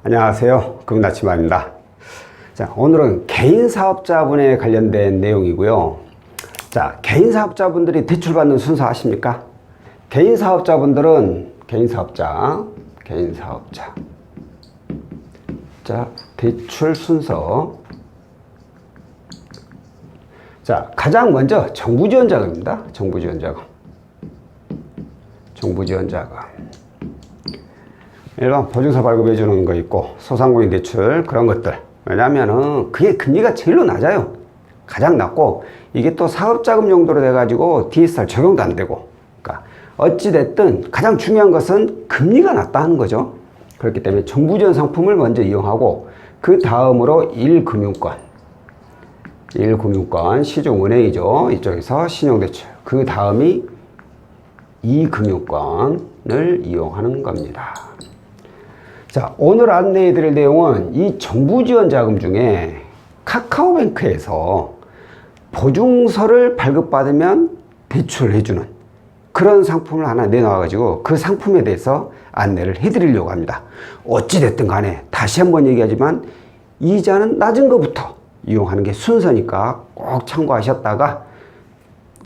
안녕하세요. 금나치마입니다. 자, 오늘은 개인 사업자분에 관련된 내용이고요. 자, 개인 사업자분들이 대출받는 순서 아십니까? 개인 사업자분들은 자, 대출 순서. 자, 가장 먼저 정부지원자금입니다. 정부지원자금. 일반 보증서 발급해주는 거 있고, 소상공인 대출, 그런 것들. 왜냐면은 그게 금리가 제일로 낮아요. 가장 낮고, 이게 또 사업자금 용도로 돼가지고 DSR 적용도 안 되고. 그러니까 어찌됐든 가장 중요한 것은 금리가 낮다는 거죠. 그렇기 때문에 정부지원 상품을 먼저 이용하고, 그 다음으로 1금융권, 시중은행이죠. 이쪽에서 신용대출. 그 다음이 2금융권을 이용하는 겁니다. 자, 오늘 안내해 드릴 내용은 이 정부지원 자금 중에 카카오뱅크에서 보증서를 발급받으면 대출해주는 그런 상품을 하나 내놔가지고 그 상품에 대해서 안내를 해 드리려고 합니다. 어찌됐든 간에 다시 한번 얘기하지만 이자는 낮은 것부터 이용하는 게 순서니까 꼭 참고하셨다가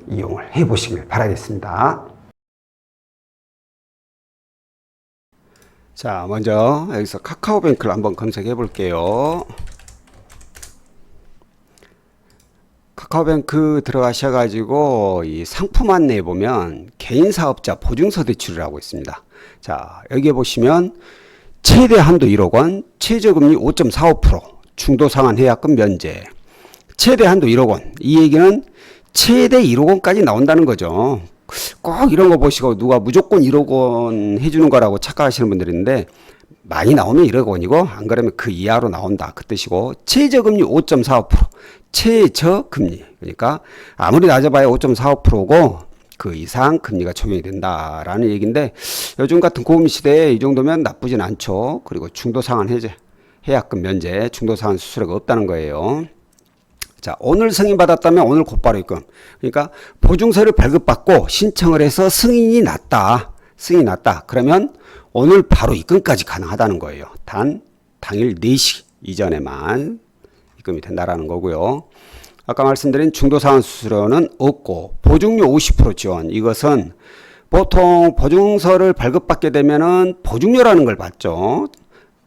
이용을 해 보시길 바라겠습니다. 자, 먼저 여기서 카카오뱅크를 한번 검색해 볼게요. 카카오뱅크 들어가셔가지고 이 상품 안내에 보면 개인사업자 보증서 대출이라고 있습니다. 자, 여기에 보시면 최대 한도 1억 원, 최저금리 5.45%, 중도상환 해약금 면제. 최대 한도 1억 원. 이 얘기는 최대 1억 원까지 나온다는 거죠. 꼭 이런 거 보시고 누가 무조건 1억 원 해주는 거라고 착각하시는 분들이 있는데, 많이 나오면 1억 원이고 안 그러면 그 이하로 나온다, 그 뜻이고, 최저금리 5.45%, 최저금리, 그러니까 아무리 낮아봐야 5.45%고 그 이상 금리가 적용이 된다라는 얘기인데, 요즘 같은 고금 시대에 이 정도면 나쁘진 않죠. 그리고 중도상환 해제, 해약금 면제, 중도상환 수수료가 없다는 거예요. 자, 오늘 승인받았다면 오늘 곧바로 입금. 그러니까 보증서를 발급받고 신청을 해서 승인이 났다. 그러면 오늘 바로 입금까지 가능하다는 거예요. 단 당일 4시 이전에만 입금이 된다라는 거고요. 아까 말씀드린 중도상환 수수료는 없고, 보증료 50% 지원. 이것은 보통 보증서를 발급받게 되면은 보증료라는 걸 받죠.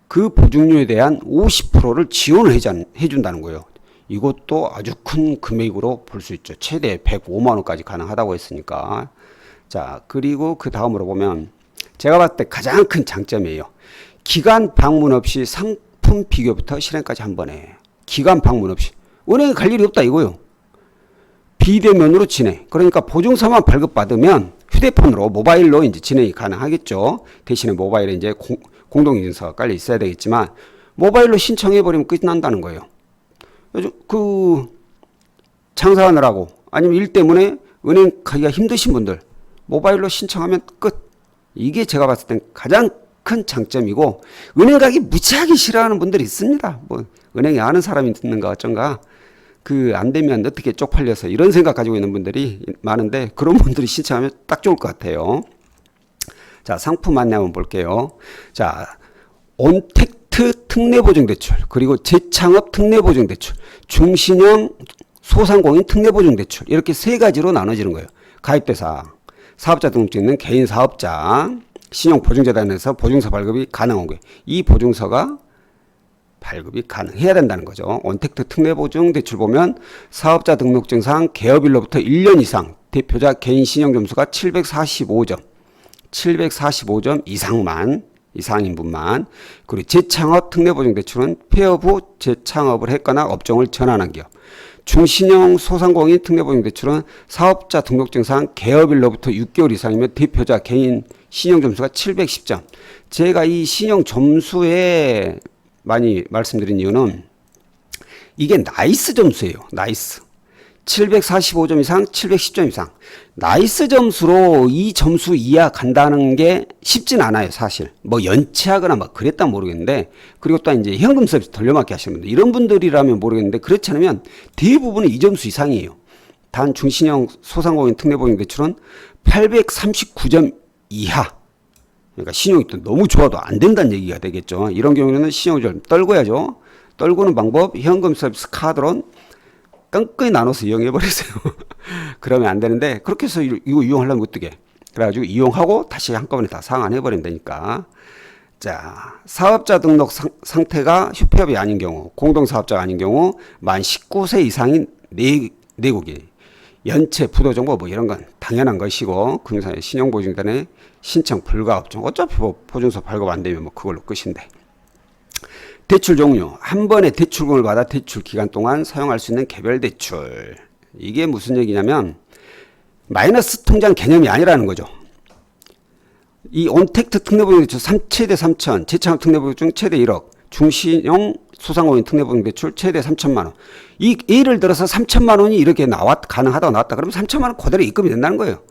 그 보증료에 대한 50%를 지원을 해준다는 거예요. 이것도 아주 큰 금액으로 볼 수 있죠. 최대 105만 원까지 가능하다고 했으니까. 자, 그리고 그 다음으로 보면 제가 봤을 때 가장 큰 장점이에요. 기간 방문 없이 상품 비교부터 실행까지 한 번에. 기간 방문 없이. 은행에 갈 일이 없다 이거요. 비대면으로 진행. 그러니까 보증서만 발급받으면 휴대폰으로, 모바일로 이제 진행이 가능하겠죠. 대신에 모바일에 이제 공동인증서가 깔려 있어야 되겠지만, 모바일로 신청해버리면 끝난다는 거예요. 요즘 장사하느라고 아니면 일 때문에 은행 가기가 힘드신 분들 모바일로 신청하면 끝. 이게 제가 봤을 땐 가장 큰 장점이고, 은행 가기 무지하게 싫어하는 분들이 있습니다. 뭐 은행에 아는 사람이 있는가 어쩐가, 안 되면 어떻게 쪽팔려서 이런 생각 가지고 있는 분들이 많은데, 그런 분들이 신청하면 딱 좋을 것 같아요. 자, 상품 안내 한번 볼게요. 자, 온택트 특례보증대출, 그리고 재창업 특례보증대출, 중신형 소상공인 특례보증대출, 이렇게 세 가지로 나눠지는 거예요. 가입대상, 사업자 등록증 있는 개인 사업자, 신용보증재단에서 보증서 발급이 가능한 거예요. 이 보증서가 발급이 가능해야 된다는 거죠. 온택트 특례보증대출 보면 사업자 등록증상 개업일로부터 1년 이상, 대표자 개인 신용점수가 745점 이상인 분만. 그리고 재창업 특례보증대출은 폐업 후 재창업을 했거나 업종을 전환한 기업. 중신형 소상공인 특례보증대출은 사업자 등록증상 개업일로부터 6개월 이상이면 대표자 개인 신용점수가 710점. 제가 이 신용점수에 많이 말씀드린 이유는 이게 나이스 점수예요. 나이스. 745점 이상, 710점 이상. 나이스 점수로 이 점수 이하 간다는 게 쉽진 않아요, 사실. 뭐 연체하거나 막 그랬다 모르겠는데, 그리고 또 이제 현금 서비스 돌려막기 하시는 분들, 이런 분들이라면 모르겠는데, 그렇지 않으면 대부분은 이 점수 이상이에요. 단 중신형 소상공인 특례보증대출은 839점 이하. 그러니까 신용이 또 너무 좋아도 안 된다는 얘기가 되겠죠. 이런 경우에는 신용을 좀 떨궈야죠. 떨구는 방법, 현금 서비스 카드론 끈끈이 나눠서 이용해 버리세요. 그러면 안 되는데, 그렇게 해서 이거 이용하려면 어떻게? 그래가지고 이용하고 다시 한꺼번에 다 상환해 버리면 되니까. 자, 사업자 등록 상태가 휴폐업이 아닌 경우, 공동사업자가 아닌 경우, 만 19세 이상인 내국인, 연체, 부도정보 뭐 이런 건 당연한 것이고, 금융사의 신용보증단에 신청 불가 업종, 어차피 뭐 보증서 발급 안 되면 뭐 그걸로 끝인데. 대출 종류, 한 번에 대출금을 받아 대출 기간 동안 사용할 수 있는 개별 대출. 이게 무슨 얘기냐면 마이너스 통장 개념이 아니라는 거죠. 이 온택트 특례보증대출 최대 3천, 재창업 특례보증 최대 1억, 중신용 소상공인 특례보증대출 최대 3천만 원. 이 예를 들어서 3천만 원이 이렇게 가능하다고 나왔다. 그러면 3천만 원 그대로 입금이 된다는 거예요.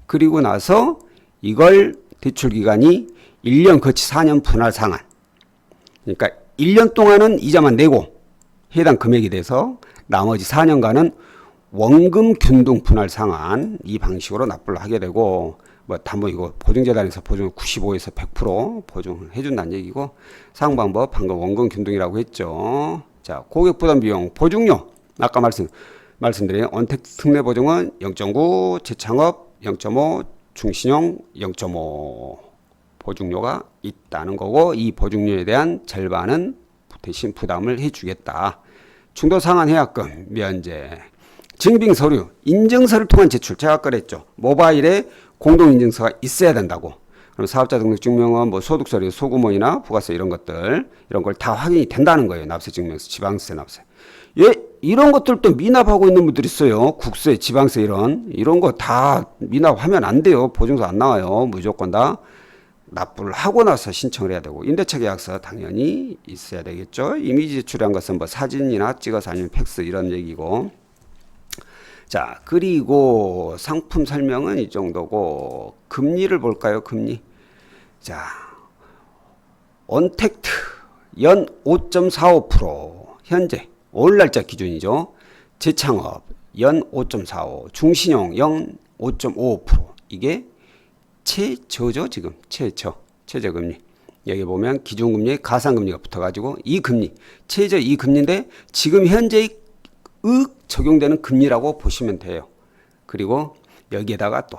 그리고 나서 이걸 대출 기간이 1년 거치 4년 분할 상환. 그러니까 1년 동안은 이자만 내고 해당 금액이 돼서 나머지 4년간은 원금 균등 분할 상환 이 방식으로 납부를 하게 되고, 뭐 담보 이거 보증재단에서 보증 95에서 100% 보증을 해준다는 얘기고, 사용방법 방금 원금 균등이라고 했죠. 자, 고객 부담 비용 보증료 아까 말씀드린 언택 특례 보증은 0.9, 재창업 0.5, 중신용 0.5 보증료가 있다는 거고, 이 보증료에 대한 절반은 대신 부담을 해주겠다. 충도 상환 해약금 면제. 증빙 서류, 인증서를 통한 제출. 제가 아까 그랬죠. 모바일에 공동인증서가 있어야 된다고. 그럼 사업자 등록 증명은 뭐 소득서류, 소구모이나 부가세 이런 것들, 이런 걸 다 확인이 된다는 거예요. 납세 증명서, 지방세, 납세. 예, 이런 것들도 미납하고 있는 분들 있어요. 국세, 지방세 이런 거 다 미납하면 안 돼요. 보증서 안 나와요. 무조건 다 납부를 하고 나서 신청을 해야 되고, 임대차 계약서 당연히 있어야 되겠죠. 이미지 제출한 것은 뭐 사진이나 찍어서 아니면 팩스 이런 얘기고. 자, 그리고 상품 설명은 이 정도고, 금리를 볼까요? 금리. 자, 언택트 연 5.45%, 현재 오늘날짜 기준이죠. 재창업 연 5.45, 중신용 연 5.55%. 이게 최저죠. 지금 최저금리. 여기 보면 기준금리에 가상금리가 붙어가지고 이 금리, 최저 이 금리인데 지금 현재의 적용되는 금리라고 보시면 돼요. 그리고 여기에다가 또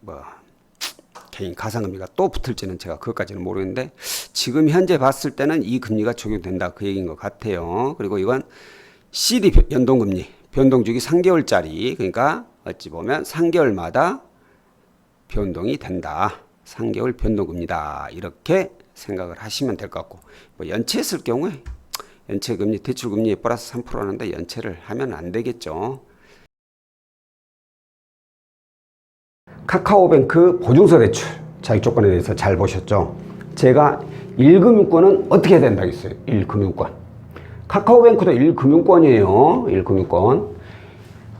뭐 개인 가상금리가 또 붙을지는 제가 그것까지는 모르겠는데, 지금 현재 봤을 때는 이 금리가 적용된다 그 얘기인 것 같아요. 그리고 이건 CD 연동금리, 변동주기 3개월짜리, 그러니까 어찌 보면 3개월마다 변동이 된다. 3개월 변동금리다. 이렇게 생각을 하시면 될 것 같고, 뭐 연체했을 경우에 연체금리, 대출금리에 플러스 3%라는데 연체를 하면 안 되겠죠. 카카오뱅크 보증서 대출 자격 조건에 대해서 잘 보셨죠? 제가 1금융권은 어떻게 해야 된다고 했어요? 1금융권. 카카오뱅크도 1금융권이에요. 1금융권.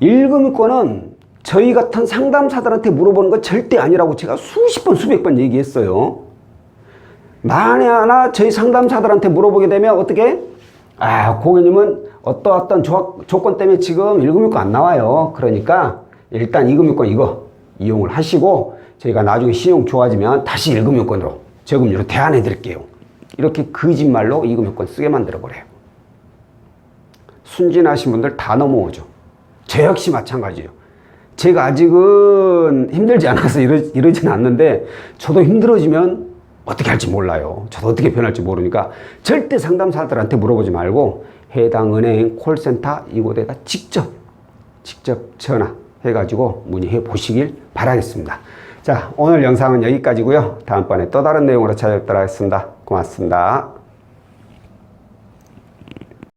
1금융권은 저희 같은 상담사들한테 물어보는 건 절대 아니라고 제가 수십 번, 수백 번 얘기했어요. 만에 하나 저희 상담사들한테 물어보게 되면 어떻게? 고객님은 어떤 조건 때문에 지금 1금융권 안 나와요. 그러니까 일단 2금융권 이거 이용을 하시고 저희가 나중에 신용 좋아지면 다시 1금융권으로 저금리로 대안해 드릴게요. 이렇게 거짓말로 2금융권 쓰게 만들어 버려요. 순진하신 분들 다 넘어오죠. 저 역시 마찬가지예요. 제가 아직은 힘들지 않아서 이러지는 않는데, 저도 힘들어지면 어떻게 할지 몰라요. 저도 어떻게 변할지 모르니까 절대 상담사들한테 물어보지 말고 해당 은행 콜센터 이곳에다 직접 전화해가지고 문의해 보시길 바라겠습니다. 자, 오늘 영상은 여기까지고요. 다음번에 또 다른 내용으로 찾아뵙도록 하겠습니다. 고맙습니다.